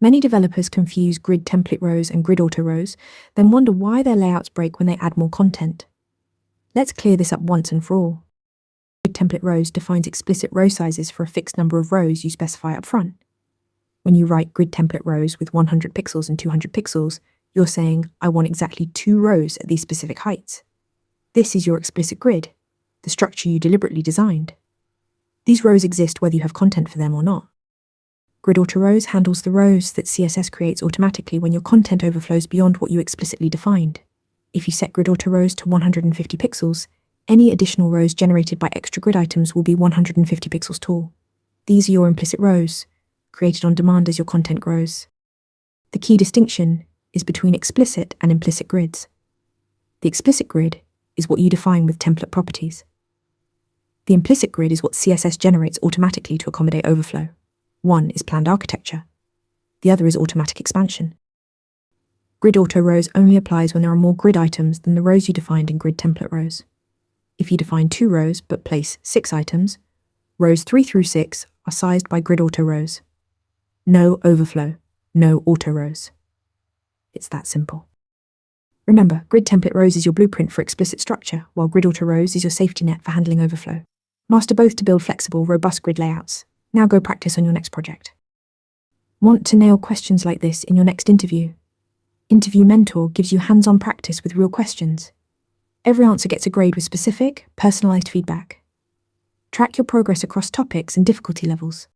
Many developers confuse grid template rows and grid auto rows, then wonder why their layouts break when they add more content. Let's clear this up once and for all. Grid template rows defines explicit row sizes for a fixed number of rows you specify up front. When you write grid template rows with 100 pixels and 200 pixels, you're saying, I want exactly 2 rows at these specific heights. This is your explicit grid, the structure you deliberately designed. These rows exist whether you have content for them or not. Grid auto rows handles the rows that CSS creates automatically when your content overflows beyond what you explicitly defined. If you set grid auto rows to 150 pixels, any additional rows generated by extra grid items will be 150 pixels tall. These are your implicit rows, created on demand as your content grows. The key distinction is between explicit and implicit grids. The explicit grid is what you define with template properties. The implicit grid is what CSS generates automatically to accommodate overflow. One is planned architecture. The other is automatic expansion. Grid auto rows only applies when there are more grid items than the rows you defined in grid template rows. If you define 2 rows but place 6 items, rows 3 through 6 are sized by grid auto rows. No overflow, no auto rows. It's that simple. Remember, grid template rows is your blueprint for explicit structure, while grid auto rows is your safety net for handling overflow. Master both to build flexible, robust grid layouts. Now go practice on your next project. Want to nail questions like this in your next interview? Interview Mentor gives you hands-on practice with real questions. Every answer gets a grade with specific, personalized feedback. Track your progress across topics and difficulty levels.